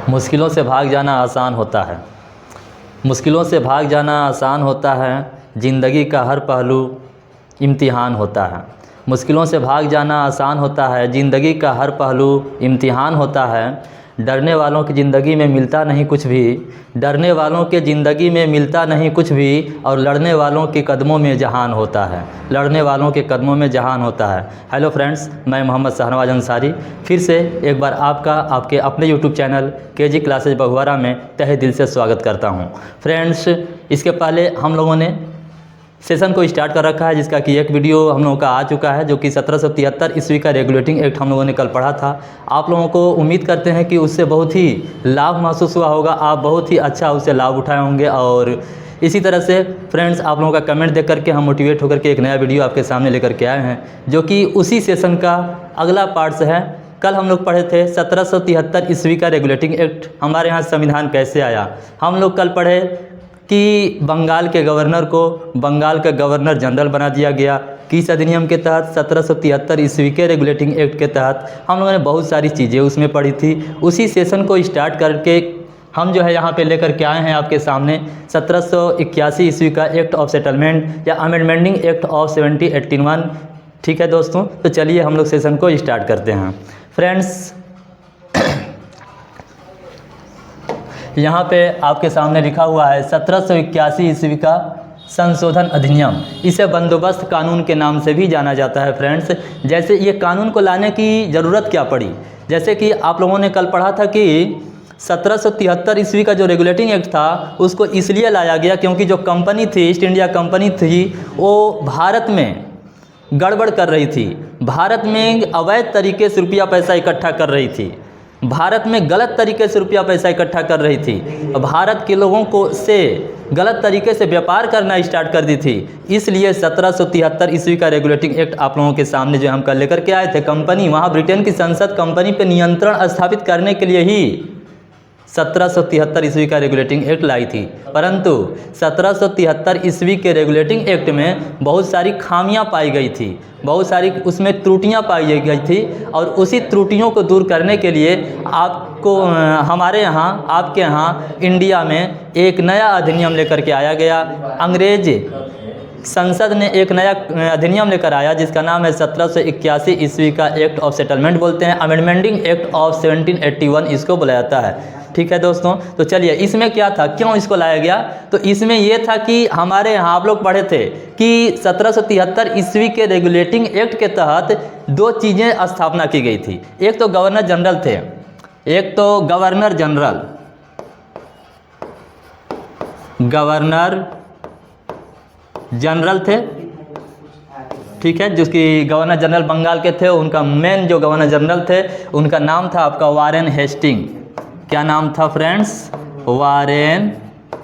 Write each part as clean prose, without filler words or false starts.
मुश्किलों से भाग जाना आसान होता है, मुश्किलों से भाग जाना आसान होता है, ज़िंदगी का हर पहलू इम्तिहान होता है। मुश्किलों से भाग जाना आसान होता है, ज़िंदगी का हर पहलू इम्तिहान होता है। डरने वालों की ज़िंदगी में मिलता नहीं कुछ भी, डरने वालों के ज़िंदगी में मिलता नहीं कुछ भी, और लड़ने वालों के कदमों में जहान होता है, लड़ने वालों के कदमों में जहान होता है। हेलो फ्रेंड्स, मैं मोहम्मद शाहनवाज अंसारी फिर से एक बार आपका आपके अपने YouTube channel KG classes Bahuara में तहे दिल से स्वागत करता हूं। फ्रेंड्स, इसके पहले हम लोगों ने सेशन को स्टार्ट कर रखा है, जिसका कि एक वीडियो हम लोगों का आ चुका है, जो कि 1773 ईस्वी का रेगुलेटिंग एक्ट हम लोगों ने कल पढ़ा था। आप लोगों को उम्मीद करते हैं कि उससे बहुत ही लाभ महसूस हुआ होगा, आप बहुत ही अच्छा उससे लाभ उठाए होंगे। और इसी तरह से फ्रेंड्स, आप लोगों का कमेंट देख करके हम मोटिवेट होकर के एक नया वीडियो आपके सामने लेकर के आए हैं, जो कि उसी सेशन का अगला पार्ट्स है। कल हम लोग पढ़े थे 1773 ईस्वी का रेगुलेटिंग एक्ट, हमारे यहाँ संविधान कैसे आया। हम लोग कल पढ़े कि बंगाल के गवर्नर को बंगाल का गवर्नर जनरल बना दिया गया किस अधिनियम के तहत, 1773 ईस्वी के रेगुलेटिंग एक्ट के तहत। हम लोगों ने बहुत सारी चीज़ें उसमें पढ़ी थी। उसी सेशन को स्टार्ट करके हम जो है यहाँ पे लेकर के आए हैं आपके सामने 1781 ईस्वी का एक्ट ऑफ सेटलमेंट या अमेंडमेंटिंग एक्ट ऑफ 1781। ठीक है दोस्तों, तो चलिए हम लोग सेशन को स्टार्ट करते हैं। फ्रेंड्स, यहाँ पे आपके सामने लिखा हुआ है 1781 ईस्वी का संशोधन अधिनियम। इसे बंदोबस्त कानून के नाम से भी जाना जाता है। फ्रेंड्स, जैसे ये कानून को लाने की ज़रूरत क्या पड़ी, जैसे कि आप लोगों ने कल पढ़ा था कि 1773 ईस्वी का जो रेगुलेटिंग एक्ट था उसको इसलिए लाया गया क्योंकि जो कंपनी थी, ईस्ट इंडिया कंपनी थी, वो भारत में गड़बड़ कर रही थी, भारत में अवैध तरीके से रुपया पैसा इकट्ठा कर रही थी, भारत में गलत तरीके से रुपया पैसा इकट्ठा कर रही थी, भारत के लोगों को से गलत तरीके से व्यापार करना स्टार्ट कर दी थी। इसलिए 1773 ईस्वी का रेगुलेटिंग एक्ट आप लोगों के सामने जो हम कल लेकर के आए थे। कंपनी, वहाँ ब्रिटेन की संसद कंपनी पे नियंत्रण स्थापित करने के लिए ही 1773 ईस्वी का रेगुलेटिंग एक्ट लाई थी। परंतु 1773 ईस्वी के रेगुलेटिंग एक्ट में बहुत सारी खामियां पाई गई थी, बहुत सारी उसमें त्रुटियां पाई गई थी, और उसी त्रुटियों को दूर करने के लिए आपको हमारे यहाँ, आपके यहाँ इंडिया में एक नया अधिनियम लेकर के आया गया। अंग्रेज संसद ने एक नया अधिनियम लेकर आया जिसका नाम है 1781 ईस्वी का एक्ट ऑफ सेटलमेंट बोलते हैं, अमेंडमेंटिंग एक्ट ऑफ 1781 इसको बुलाया जाता है। ठीक है दोस्तों, तो चलिए इसमें क्या था, क्यों इसको लाया गया, तो इसमें यह था कि हमारे यहाँ आप लोग पढ़े थे कि 1773 ईस्वी के रेगुलेटिंग एक्ट के तहत दो चीज़ें स्थापना की गई थी। एक तो गवर्नर जनरल थे, एक तो गवर्नर जनरल थे, ठीक है, जिसकी गवर्नर जनरल बंगाल के थे। उनका मेन जो गवर्नर जनरल थे उनका नाम था आपका वारेन हेस्टिंग। क्या नाम था फ्रेंड्स, वारेन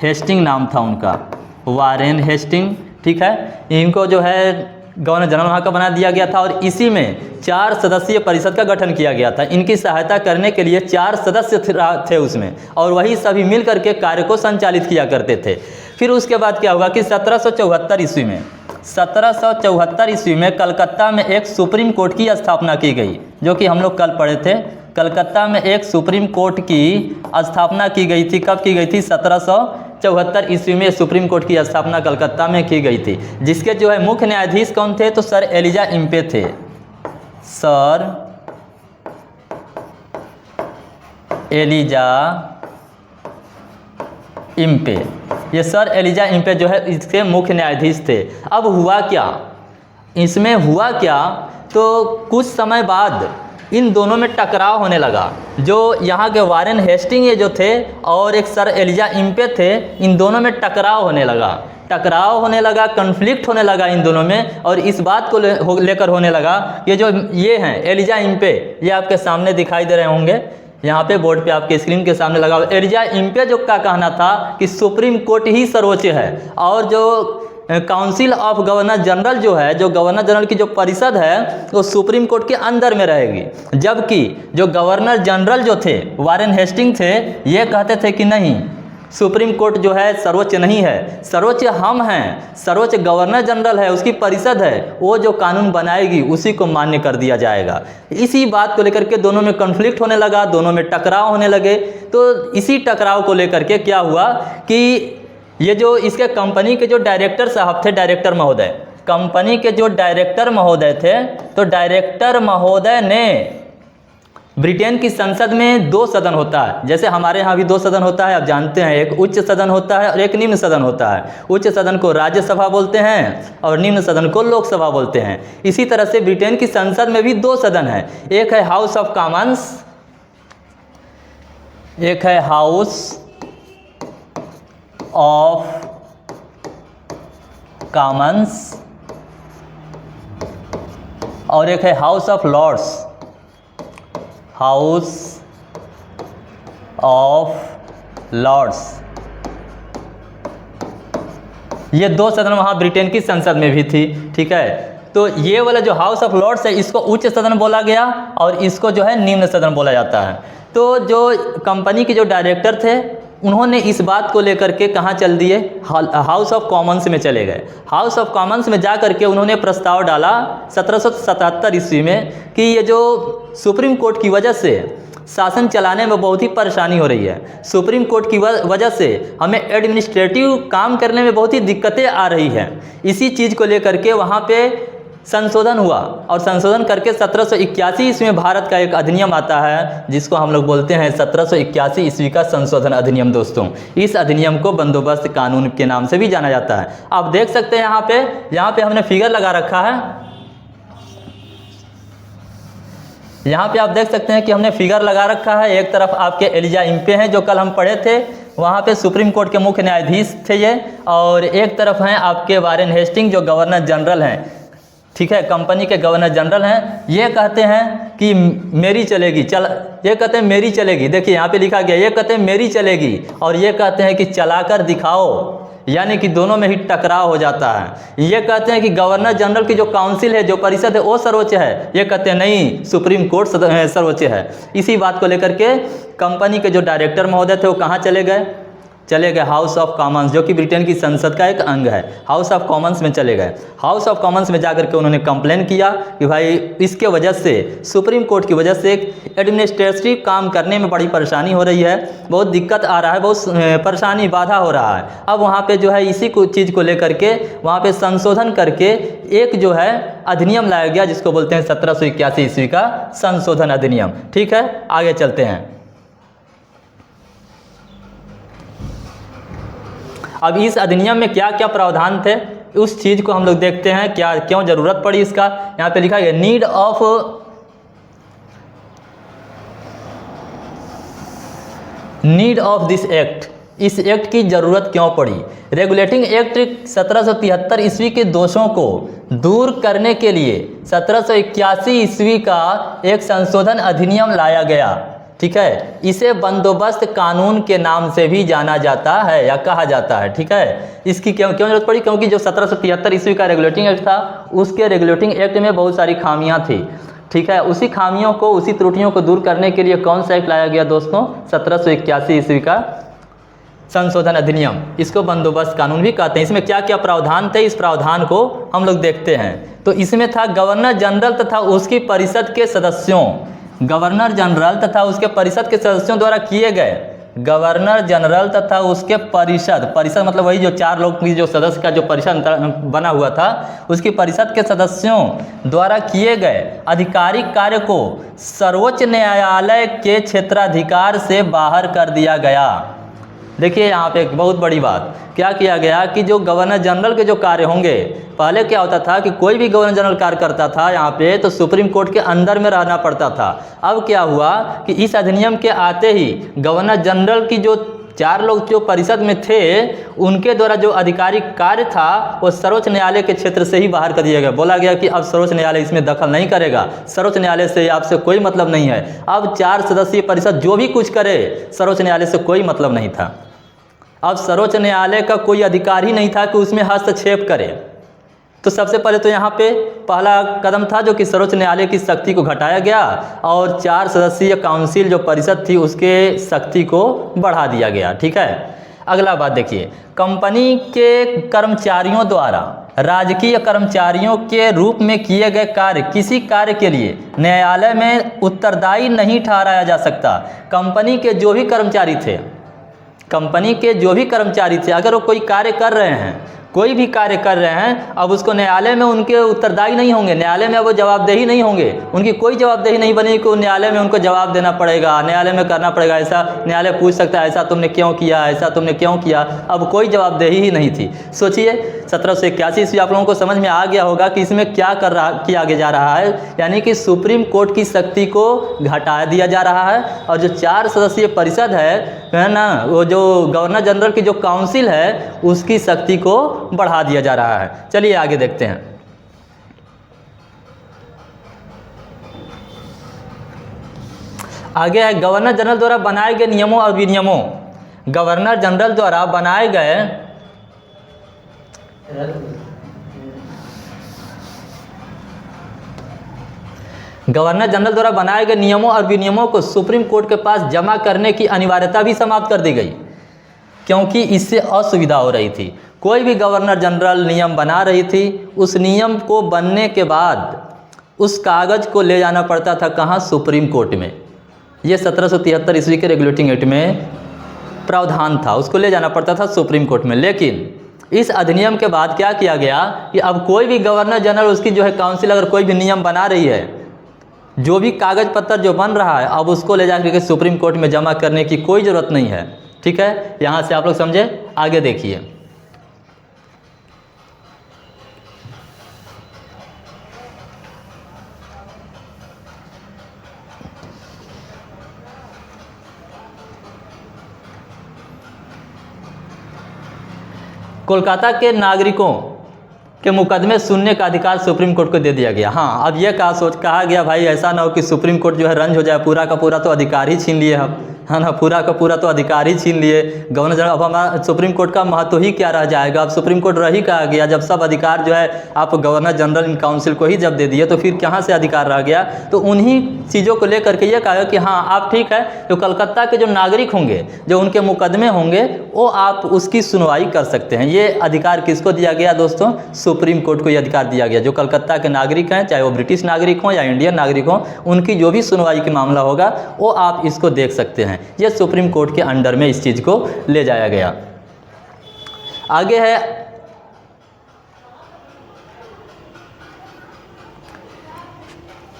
हेस्टिंग नाम था उनका, वारेन हेस्टिंग। ठीक है, इनको जो है गवर्नर जनरल वहाँ का बना दिया गया था, और इसी में 4 सदस्यीय परिषद का गठन किया गया था। इनकी सहायता करने के लिए 4 सदस्य थे उसमें, और वही सभी मिल करके कार्य को संचालित किया करते थे। फिर उसके बाद क्या हुआ कि 1774 ईस्वी में कलकत्ता में एक सुप्रीम कोर्ट की स्थापना की गई, जो कि हम लोग कल पढ़े थे। कलकत्ता में एक सुप्रीम कोर्ट की स्थापना की गई थी। कब की गई थी, 1774 ईस्वी में सुप्रीम कोर्ट की स्थापना कलकत्ता में की गई थी, जिसके जो है मुख्य न्यायाधीश कौन थे, तो सर एलिजा इम्पे थे। सर एलिजा इम्पे, ये सर एलिजा इम्पे जो है इसके मुख्य न्यायाधीश थे। अब हुआ क्या, इसमें हुआ क्या, तो कुछ समय बाद इन दोनों में टकराव होने लगा। जो यहाँ के वारेन हेस्टिंग ये जो थे और एक सर एलिजा इम्पे थे, इन दोनों में टकराव होने लगा, कन्फ्लिक्ट होने लगा इन दोनों में। और इस बात को लेकर होने लगा, ये हैं एलिजा इम्पे, ये आपके सामने दिखाई दे रहे होंगे, यहाँ पे बोर्ड पे आपके स्क्रीन के सामने लगा हुआ। एलिजा इम्पे जो का कहना था कि सुप्रीम कोर्ट ही सर्वोच्च है, और जो काउंसिल ऑफ गवर्नर जनरल जो है, जो गवर्नर जनरल की जो परिषद है वो सुप्रीम कोर्ट के अंदर में रहेगी। जबकि जो गवर्नर जनरल जो थे वारेन हेस्टिंग थे, ये कहते थे कि नहीं, सुप्रीम कोर्ट जो है सर्वोच्च नहीं है, सर्वोच्च हम हैं, सर्वोच्च गवर्नर जनरल है, उसकी परिषद है, वो जो कानून बनाएगी उसी को मान्य कर दिया जाएगा। इसी बात को लेकर के दोनों में कॉन्फ्लिक्ट होने लगा, दोनों में टकराव होने लगे। तो इसी टकराव को लेकर के क्या हुआ कि ये जो इसके कंपनी के जो डायरेक्टर साहब थे, डायरेक्टर महोदय, कंपनी के जो डायरेक्टर महोदय थे, तो डायरेक्टर महोदय ने ब्रिटेन की संसद में 2 सदन होता है, जैसे हमारे यहाँ भी 2 सदन होता है, आप जानते हैं, एक उच्च सदन होता है और एक निम्न सदन होता है। उच्च सदन को राज्यसभा बोलते हैं और निम्न सदन को लोकसभा बोलते हैं। इसी तरह से ब्रिटेन की संसद में भी 2 सदन है, एक है हाउस ऑफ कॉमन्स, एक है हाउस ऑफ कॉमन्स और एक है House of Lords, House of Lords. ये 2 सदन वहाँ ब्रिटेन की संसद में भी थी, ठीक है। तो ये वाला जो हाउस ऑफ लॉर्ड्स है इसको उच्च सदन बोला गया और इसको जो है निम्न सदन बोला जाता है। तो जो कंपनी के जो डायरेक्टर थे उन्होंने इस बात को लेकर के कहाँ चल दिए, हाउस ऑफ कॉमन्स में चले गए। हाउस ऑफ कॉमन्स में जा करके उन्होंने प्रस्ताव डाला 1777 ईस्वी में कि ये जो सुप्रीम कोर्ट की वजह से शासन चलाने में बहुत ही परेशानी हो रही है, सुप्रीम कोर्ट की वजह से हमें एडमिनिस्ट्रेटिव काम करने में बहुत ही दिक्कतें आ रही हैं। इसी चीज़ को लेकर के वहाँ पे संशोधन हुआ और संशोधन करके 1781 ईस्वी में भारत का एक अधिनियम आता है जिसको हम लोग बोलते हैं 1781 ईस्वी का संशोधन अधिनियम। दोस्तों, इस अधिनियम को बंदोबस्त कानून के नाम से भी जाना जाता है। आप देख सकते हैं यहाँ पे हमने फिगर लगा रखा है, यहाँ पे आप देख सकते हैं कि हमने फिगर लगा रखा है। एक तरफ आपके एलिजा इम्पे हैं जो कल हम पढ़े थे, वहाँ पे सुप्रीम कोर्ट के मुख्य न्यायाधीश थे ये, और एक तरफ हैं आपके वारेन हेस्टिंग जो गवर्नर जनरल हैं, ठीक है, कंपनी के गवर्नर जनरल हैं। ये कहते हैं कि मेरी चलेगी, ये कहते हैं मेरी चलेगी, देखिए यहाँ पे लिखा गया, ये कहते हैं मेरी चलेगी और ये कहते हैं कि चलाकर दिखाओ, यानी कि दोनों में ही टकराव हो जाता है। ये कहते हैं कि गवर्नर जनरल की जो काउंसिल है, जो परिषद है, वो सर्वोच्च है, ये कहते हैं नहीं, सुप्रीम कोर्ट सर्वोच्च है। इसी बात को लेकर के कंपनी के जो डायरेक्टर महोदय थे वो कहाँ चले गए हाउस ऑफ कॉमन्स, जो कि ब्रिटेन की संसद का एक अंग है, हाउस ऑफ कॉमन्स में चले गए। हाउस ऑफ कॉमन्स में जाकर के उन्होंने कंप्लेन किया कि भाई इसके वजह से, सुप्रीम कोर्ट की वजह से एडमिनिस्ट्रेटिव काम करने में बड़ी परेशानी हो रही है, बहुत दिक्कत आ रहा है, बहुत परेशानी बाधा हो रहा है। अब वहाँ पे जो है इसी चीज़ को लेकर के वहाँ पे संशोधन करके एक जो है अधिनियम लाया गया जिसको बोलते हैं 1781 ईस्वी का संशोधन अधिनियम। ठीक है, आगे चलते हैं। अब इस अधिनियम में क्या क्या प्रावधान थे उस चीज़ को हम लोग देखते हैं, क्या क्यों ज़रूरत पड़ी इसका। यहाँ पे लिखा है नीड ऑफ दिस एक्ट, इस एक्ट की ज़रूरत क्यों पड़ी। रेगुलेटिंग एक्ट 1773 ईस्वी के दोषों को दूर करने के लिए 1781 ईस्वी का एक संशोधन अधिनियम लाया गया। ठीक है, इसे बंदोबस्त कानून के नाम से भी जाना जाता है या कहा जाता है। ठीक है, इसकी क्यों जरूरत पड़ी, क्योंकि जो 1773 ईस्वी का रेगुलेटिंग एक्ट था उसके रेगुलेटिंग एक्ट में बहुत सारी खामियां थी। ठीक है, उसी खामियों को, उसी त्रुटियों को दूर करने के लिए कौन सा एक्ट लाया गया दोस्तों, 1781 ईस्वी का संशोधन अधिनियम। इसको बंदोबस्त कानून भी कहते हैं। इसमें क्या क्या प्रावधान थे, इस प्रावधान को हम लोग देखते हैं। तो इसमें था गवर्नर जनरल तथा उसकी परिषद के सदस्यों, गवर्नर जनरल तथा उसके परिषद के सदस्यों द्वारा किए गए, गवर्नर जनरल तथा उसके परिषद मतलब वही जो 4 लोग की जो सदस्य का जो परिषद बना हुआ था, उसकी परिषद के सदस्यों द्वारा किए गए आधिकारिक कार्य को सर्वोच्च न्यायालय के क्षेत्राधिकार से बाहर कर दिया गया। देखिए यहाँ पे एक बहुत बड़ी बात क्या किया गया कि जो गवर्नर जनरल के जो कार्य होंगे, पहले क्या होता था कि कोई भी गवर्नर जनरल कार्य करता था यहाँ पे तो सुप्रीम कोर्ट के अंदर में रहना पड़ता था। अब क्या हुआ कि इस अधिनियम के आते ही गवर्नर जनरल की जो 4 लोग जो परिषद में थे उनके द्वारा जो आधिकारिक कार्य था वो सर्वोच्च न्यायालय के क्षेत्र से ही बाहर कर दिया गया। बोला गया कि अब सर्वोच्च न्यायालय इसमें दखल नहीं करेगा, सर्वोच्च न्यायालय से आपसे कोई मतलब नहीं है। अब 4 सदस्यीय परिषद जो भी कुछ करे सर्वोच्च न्यायालय से कोई मतलब नहीं था। अब सर्वोच्च न्यायालय का कोई अधिकार ही नहीं था कि उसमें हस्तक्षेप करे। तो सबसे पहले तो यहाँ पे पहला कदम था जो कि सर्वोच्च न्यायालय की शक्ति को घटाया गया और 4 सदस्यीय काउंसिल जो परिषद थी उसके शक्ति को बढ़ा दिया गया। ठीक है, अगला बात देखिए, कंपनी के कर्मचारियों द्वारा राजकीय कर्मचारियों के रूप में किए गए कार्य किसी कार्य के लिए न्यायालय में उत्तरदायी नहीं ठहराया जा सकता। कंपनी के जो भी कर्मचारी थे, कंपनी के जो भी कर्मचारी थे, अगर वो कोई कार्य कर रहे हैं, कोई भी कार्य कर रहे हैं, अब उसको न्यायालय में उनके उत्तरदायी नहीं होंगे, न्यायालय में वो जवाबदेही नहीं होंगे, उनकी कोई जवाबदेही नहीं बनेगी कि न्यायालय में उनको जवाब देना पड़ेगा, न्यायालय में करना पड़ेगा, ऐसा न्यायालय पूछ सकता है ऐसा तुमने क्यों किया, ऐसा तुमने क्यों किया। अब कोई जवाबदेही ही नहीं थी। सोचिए 1781 ईस्वी आप लोगों को समझ में आ गया होगा कि इसमें क्या किया जा रहा है, यानी कि सुप्रीम कोर्ट की शक्ति को घटा दिया जा रहा है और जो 4 सदस्यीय परिषद है ना, वो जो गवर्नर जनरल की जो काउंसिल है उसकी शक्ति को बढ़ा दिया जा रहा है। चलिए आगे देखते हैं। आगे है गवर्नर जनरल द्वारा बनाए गए नियमों और विनियमों। गवर्नर जनरल द्वारा बनाए गए नियमों और विनियमों को सुप्रीम कोर्ट के पास जमा करने की अनिवार्यता भी समाप्त कर दी गई, क्योंकि इससे असुविधा हो रही थी। कोई भी गवर्नर जनरल नियम बना रही थी, उस नियम को बनने के बाद उस कागज़ को ले जाना पड़ता था कहाँ, सुप्रीम कोर्ट में। ये 1773 ईस्वी के रेगुलेटिंग एक्ट में प्रावधान था, उसको ले जाना पड़ता था सुप्रीम कोर्ट में। लेकिन इस अधिनियम के बाद क्या किया गया कि अब कोई भी गवर्नर जनरल, उसकी जो है काउंसिल, अगर कोई भी नियम बना रही है, जो भी कागज़ पत्तर जो बन रहा है, अब उसको ले जाकर के सुप्रीम कोर्ट में जमा करने की कोई ज़रूरत नहीं है। ठीक है, यहाँ से आप लोग समझे। आगे देखिए, कोलकाता के नागरिकों के मुकदमे सुनने का अधिकार सुप्रीम कोर्ट को दे दिया गया। हाँ, अब ये कहा गया भाई ऐसा ना हो कि सुप्रीम कोर्ट जो है रंज हो जाए, पूरा का पूरा तो अधिकार ही छीन लिए हम, है ना, पूरा का पूरा तो अधिकार ही छीन लिए गवर्नर जनरल। अब हमारा सुप्रीम कोर्ट का महत्व ही क्या रह जाएगा। अब सुप्रीम कोर्ट रह ही कहा गया, जब सब अधिकार जो है आप गवर्नर जनरल काउंसिल को ही जब दे दिए तो फिर कहाँ से अधिकार रह गया। तो उन्हीं चीज़ों को लेकर के ये कहा कि हाँ आप ठीक है, जो कलकत्ता के जो नागरिक होंगे, जो उनके मुकदमे होंगे, वो आप उसकी सुनवाई कर सकते हैं। ये अधिकार किसको दिया गया दोस्तों, सुप्रीम कोर्ट को ये अधिकार दिया गया। जो कलकत्ता के नागरिक हैं, चाहे वो ब्रिटिश नागरिक हों या इंडियन नागरिक हों, उनकी जो भी सुनवाई की मामला होगा वो आप इसको देख सकते हैं। ये सुप्रीम कोर्ट के अंडर में इस चीज़ को ले जाया गया। आगे है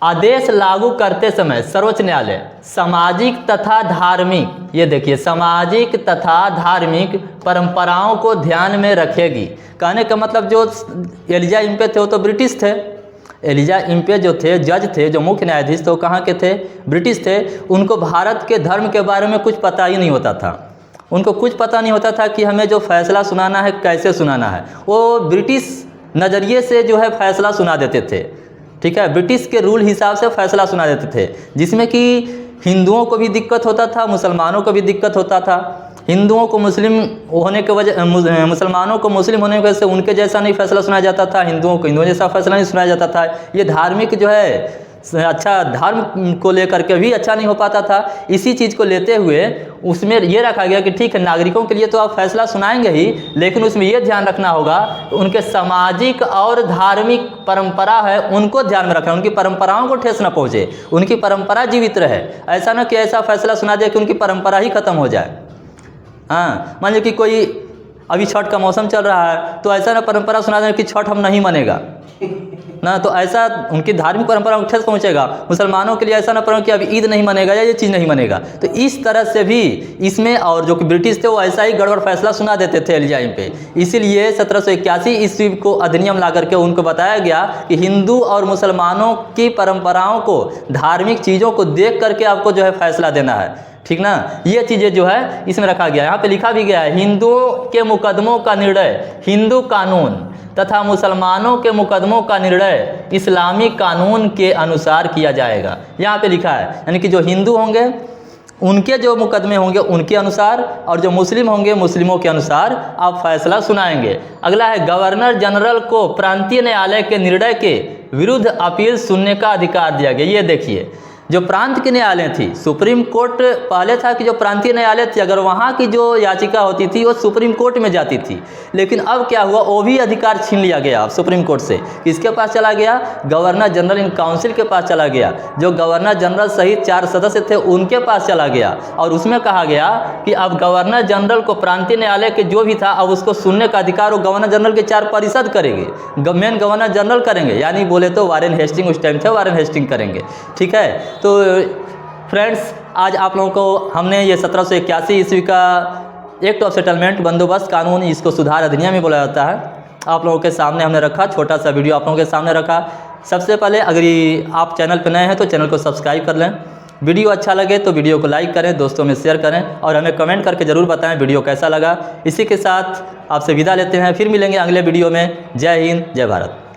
आदेश लागू करते समय सर्वोच्च न्यायालय सामाजिक तथा धार्मिक, ये देखिए, सामाजिक तथा धार्मिक परंपराओं को ध्यान में रखेगी। कहने का मतलब जो एलिजा इम्पे थे वो तो ब्रिटिश थे। एलिजा इम्पे जो थे, जज थे, जो मुख्य न्यायाधीश थे, वो कहाँ के थे, ब्रिटिश थे। उनको भारत के धर्म के बारे में कुछ पता ही नहीं होता था। उनको कुछ पता नहीं होता था कि हमें जो फैसला सुनाना है कैसे सुनाना है। वो ब्रिटिश नज़रिए से जो है फैसला सुना देते थे। ठीक है, ब्रिटिश के रूल हिसाब से फैसला सुना देते थे, जिसमें कि हिंदुओं को भी दिक्कत होता था, मुसलमानों को भी दिक्कत होता था। हिंदुओं को मुस्लिम होने के वजह, मुसलमानों को मुस्लिम होने की वजह से उनके जैसा नहीं फैसला सुनाया जाता था, हिंदुओं को हिंदुओं जैसा फैसला नहीं सुनाया जाता था। ये धार्मिक जो है, अच्छा धर्म को लेकर के भी अच्छा नहीं हो पाता था। इसी चीज़ को लेते हुए उसमें ये रखा गया कि ठीक है, नागरिकों के लिए तो आप फैसला सुनाएंगे ही, लेकिन उसमें ये ध्यान रखना होगा उनके सामाजिक और धार्मिक परंपरा है, उनको ध्यान में रखना, उनकी परंपराओं को ठेस न पहुँचे, उनकी परंपरा जीवित रहे। ऐसा ना कि ऐसा फैसला सुना दे कि उनकी परंपरा ही खत्म हो जाए। हाँ, मान लीजिए कि कोई अभी छठ का मौसम चल रहा है, तो ऐसा ना परंपरा सुना दें कि छठ हम नहीं मनेगा ना, तो ऐसा उनकी धार्मिक परंपरा को ठेस पहुंचेगा। मुसलमानों के लिए ऐसा ना पड़े कि अभी ईद नहीं मनेगा या ये चीज़ नहीं मनेगा। तो इस तरह से भी इसमें, और जो कि ब्रिटिश थे वो ऐसा ही गड़बड़ फैसला सुना देते थे एलिजा पे। इसीलिए 1781 ईस्वी को अधिनियम ला करके उनको बताया गया कि हिंदू और मुसलमानों की परंपराओं को, धार्मिक चीज़ों को देख करके आपको जो है फैसला देना है। ठीक ना, ये चीज़ें जो है इसमें रखा गया। यहाँ पे लिखा भी गया है, हिंदुओं के मुकदमों का निर्णय हिंदू कानून तथा मुसलमानों के मुकदमों का निर्णय इस्लामी कानून के अनुसार किया जाएगा। यहाँ पे लिखा है, यानी कि जो हिंदू होंगे उनके जो मुकदमे होंगे उनके अनुसार, और जो मुस्लिम होंगे मुस्लिमों के अनुसार आप फैसला सुनाएंगे। अगला है, गवर्नर जनरल को प्रांतीय न्यायालय के निर्णय के विरुद्ध अपील सुनने का अधिकार दिया गया। ये देखिए, जो प्रांत के न्यायालय थी, सुप्रीम कोर्ट पहले था कि जो प्रांतीय न्यायालय थी, अगर वहाँ की जो याचिका होती थी वो सुप्रीम कोर्ट में जाती थी। लेकिन अब क्या हुआ, वो भी अधिकार छीन लिया गया अब सुप्रीम कोर्ट से। किसके पास चला गया? गवर्नर जनरल इन काउंसिल के पास चला गया। जो गवर्नर जनरल सहित 4 सदस्य थे उनके पास चला गया, और उसमें कहा गया कि अब गवर्नर जनरल को प्रांतीय न्यायालय के जो भी था अब उसको सुनने का अधिकार वो गवर्नर जनरल के 4 परिषद करेंगे, मेन गवर्नर जनरल करेंगे, यानी बोले तो वारेन हेस्टिंग उस टाइम थे, वारेन हेस्टिंग करेंगे। ठीक है, तो फ्रेंड्स आज आप लोगों को हमने ये 1781 ईस्वी का एक्ट ऑफ सेटलमेंट बंदोबस्त कानून, इसको सुधार अधिनियम में बोला जाता है, आप लोगों के सामने हमने रखा। छोटा सा वीडियो आप लोगों के सामने रखा। सबसे पहले अगर आप चैनल पर नए हैं तो चैनल को सब्सक्राइब कर लें, वीडियो अच्छा लगे तो वीडियो को लाइक करें, दोस्तों में शेयर करें, और हमें कमेंट करके ज़रूर बताएं वीडियो कैसा लगा। इसी के साथ आपसे विदा लेते हैं, फिर मिलेंगे अगले वीडियो में। जय हिंद, जय भारत।